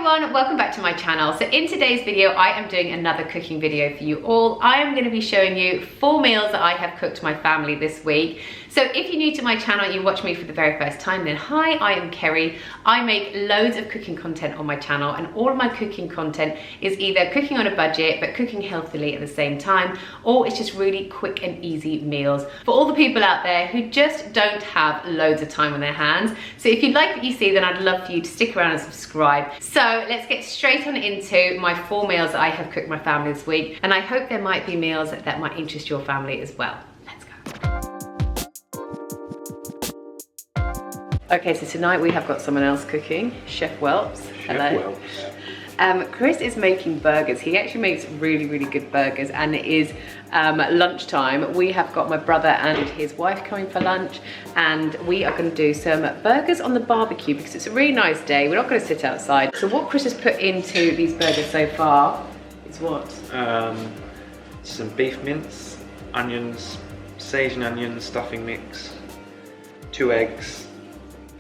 everyone, welcome back to my channel. So in today's video, I am doing another cooking video for you all. I am going to be showing you 4 meals that I have cooked my family this week. So if you're new to my channel, you watch me for the very first time, then hi, I am Kerry. I make loads of cooking content on my channel, and all of my cooking content is either cooking on a budget, but cooking healthily at the same time, or it's just really quick and easy meals for all the people out there who just don't have loads of time on their hands. So if you like what you see, then I'd love for you to stick around and subscribe. So let's get straight on into my 4 meals that I have cooked my family this week, and I hope there might be meals that might interest your family as well. Let's go. Okay, so tonight we have got someone else cooking, Chef Whelps. Hello. Chris is making burgers. He actually makes really good burgers, and it is lunchtime. We have got my brother and his wife coming for lunch, and we are going to do some burgers on the barbecue because it's a really nice day. We're not going to sit outside. So what Chris has put into these burgers so far is what? Some beef mince, onions, sage and onion stuffing mix, 2 eggs,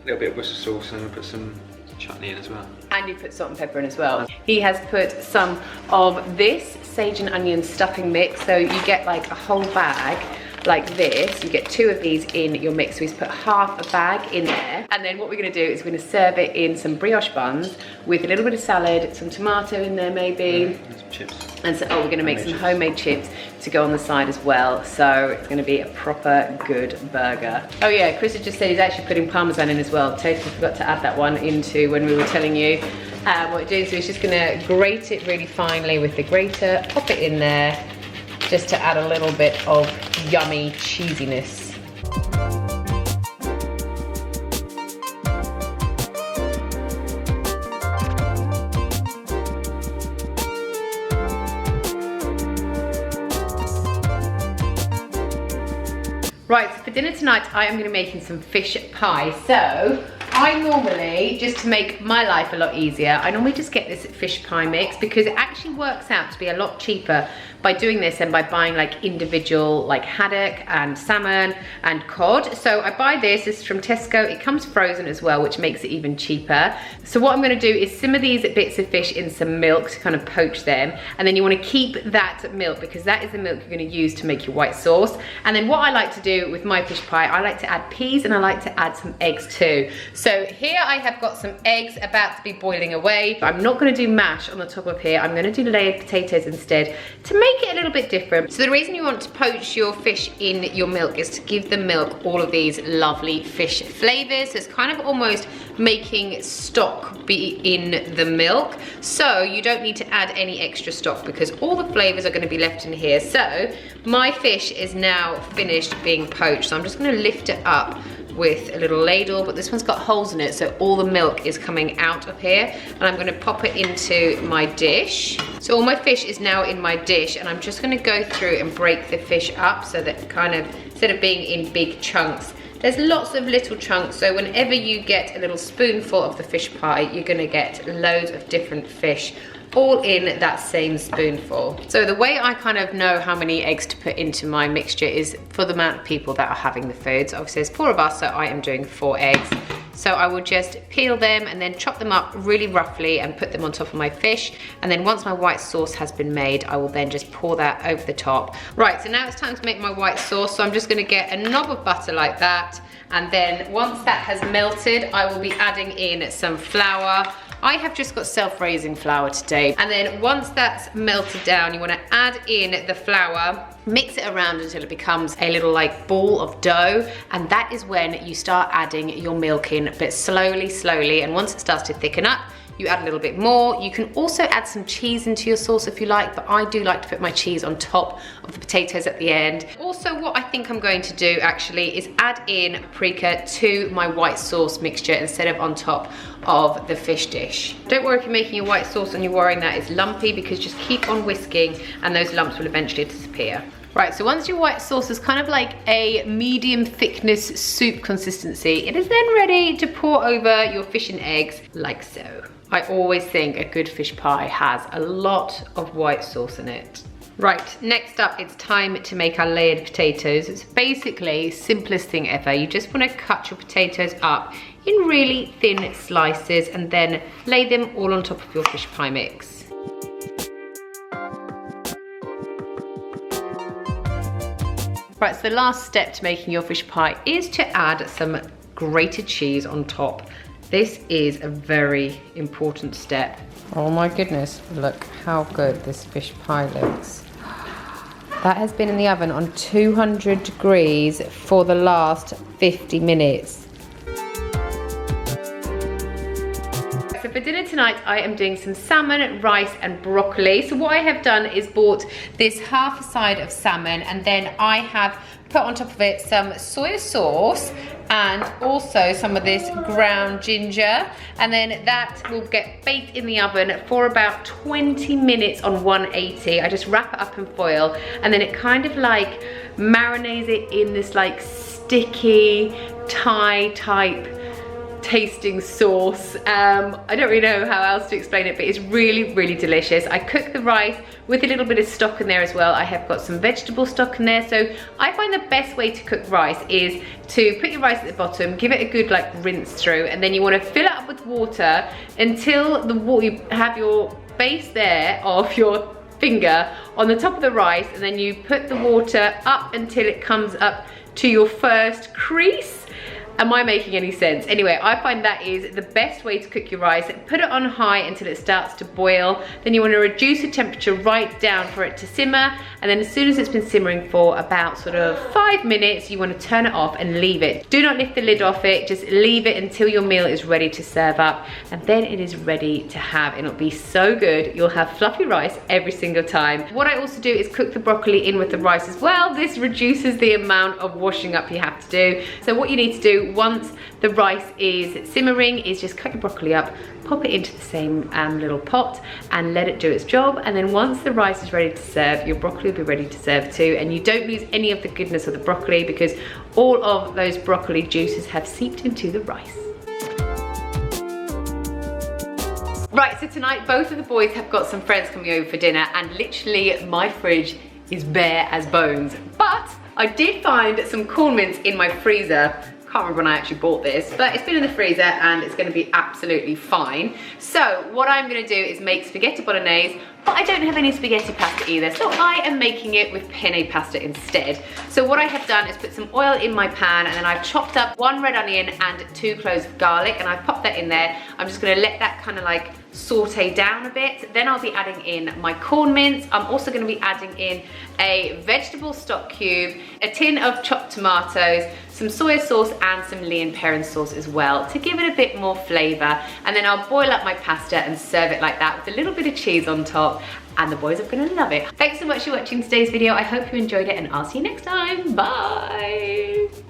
a little bit of Worcester sauce, and I'll put some chutney in as well. And you put salt and pepper in as well. He has put some of this sage and onion stuffing mix, so you get like a whole bag like this. You get 2 of these in your mix, so he's put half a bag in there. And then what we're gonna do is we're gonna serve it in some brioche buns with a little bit of salad, some tomato in there maybe. And some chips. And so, we're gonna make some homemade chips to go on the side as well. So it's gonna be a proper good burger. Oh yeah, Chris has just said he's actually putting Parmesan in as well. Totally forgot to add that one into when we were telling you what we're doing. So he's just gonna grate it really finely with the grater, pop it in there, just to add a little bit of yummy cheesiness. Right, so for dinner tonight, I am gonna be making some fish pie. So, I normally, just to make my life a lot easier, I normally just get this fish pie mix because it actually works out to be a lot cheaper by doing this and by buying like individual like haddock and salmon and cod. So I buy this is from Tesco. It comes frozen as well, which makes it even cheaper. So what I'm gonna do is simmer these bits of fish in some milk to kind of poach them. And then you wanna keep that milk because that is the milk you're gonna use to make your white sauce. And then what I like to do with my fish pie, I like to add peas and I like to add some eggs too. So here I have got some eggs about to be boiling away. I'm not gonna do mash on the top of here. I'm gonna do layered potatoes instead to make it a little bit different. So the reason you want to poach your fish in your milk is to give the milk all of these lovely fish flavors. So it's kind of almost making stock be in the milk. So you don't need to add any extra stock because all the flavors are gonna be left in here. So my fish is now finished being poached. So I'm just gonna lift it up with a little ladle, but this one's got holes in it, so all the milk is coming out of here, and I'm gonna pop it into my dish. So all my fish is now in my dish, and I'm just gonna go through and break the fish up so that kind of, instead of being in big chunks, there's lots of little chunks, so whenever you get a little spoonful of the fish pie, you're gonna get loads of different fish all in that same spoonful. So the way I kind of know how many eggs to put into my mixture is for the amount of people that are having the food. So obviously there's 4 of us, so I am doing 4 eggs. So I will just peel them and then chop them up really roughly and put them on top of my fish. And then once my white sauce has been made, I will then just pour that over the top. Right, so now it's time to make my white sauce. So I'm just gonna get a knob of butter like that. And then once that has melted, I will be adding in some flour. I have just got self-raising flour today. And then once that's melted down, you wanna add in the flour, mix it around until it becomes a little like ball of dough. And that is when you start adding your milk in, but slowly. And once it starts to thicken up, you add a little bit more. You can also add some cheese into your sauce if you like, but I do like to put my cheese on top of the potatoes at the end. Also, what I think I'm going to do actually is add in paprika to my white sauce mixture instead of on top of the fish dish. Don't worry if you're making your white sauce and you're worrying that it's lumpy, because just keep on whisking and those lumps will eventually disappear. Right, so once your white sauce is kind of like a medium thickness soup consistency, it is then ready to pour over your fish and eggs like so. I always think a good fish pie has a lot of white sauce in it. Right, next up, it's time to make our layered potatoes. It's basically simplest thing ever. You just want to cut your potatoes up in really thin slices and then lay them all on top of your fish pie mix. Right, so the last step to making your fish pie is to add some grated cheese on top. This is a very important step. Oh my goodness, look how good this fish pie looks. That has been in the oven on 200 degrees for the last 50 minutes. So for dinner tonight, I am doing some salmon, rice and broccoli. So what I have done is bought this half a side of salmon, and then I have put on top of it some soy sauce and also some of this ground ginger, and then that will get baked in the oven for about 20 minutes on 180. I just wrap it up in foil, and then it kind of like marinates it in this like sticky Thai type tasting sauce. I don't really know how else to explain it, but it's really, really delicious. I cook the rice with a little bit of stock in there as well. I have got some vegetable stock in there. So I find the best way to cook rice is to put your rice at the bottom, give it a good like rinse through, and then you want to fill it up with water until the water, you have your base there of your finger on the top of the rice, and then you put the water up until it comes up to your first crease. Am I making any sense? Anyway, I find that is the best way to cook your rice. Put it on high until it starts to boil. Then you want to reduce the temperature right down for it to simmer. And then as soon as it's been simmering for about sort of 5 minutes, you want to turn it off and leave it. Do not lift the lid off it. Just leave it until your meal is ready to serve up. And then it is ready to have. It'll be so good. You'll have fluffy rice every single time. What I also do is cook the broccoli in with the rice as well. This reduces the amount of washing up you have to do. So what you need to do once the rice is simmering is just cut your broccoli up, pop it into the same little pot and let it do its job. And then once the rice is ready to serve, your broccoli will be ready to serve too. And you don't lose any of the goodness of the broccoli because all of those broccoli juices have seeped into the rice. Right, so tonight both of the boys have got some friends coming over for dinner, and literally my fridge is bare as bones. But I did find some corn mince in my freezer. Can't remember when I actually bought this, but it's been in the freezer and it's going to be absolutely fine. So what I'm going to do is make spaghetti bolognese, but I don't have any spaghetti pasta either, so I am making it with penne pasta instead. So what I have done is put some oil in my pan, and then I've chopped up 1 red onion and 2 cloves of garlic, and I've popped that in there. I'm just going to let that kind of like saute down a bit. Then I'll be adding in my corn mince. I'm also going to be adding in a vegetable stock cube, a tin of chopped tomatoes, some soy sauce and some Lea & Perrins sauce as well to give it a bit more flavour. And then I'll boil up my pasta and serve it like that with a little bit of cheese on top, and the boys are going to love it. Thanks so much for watching today's video. I hope you enjoyed it, and I'll see you next time. Bye!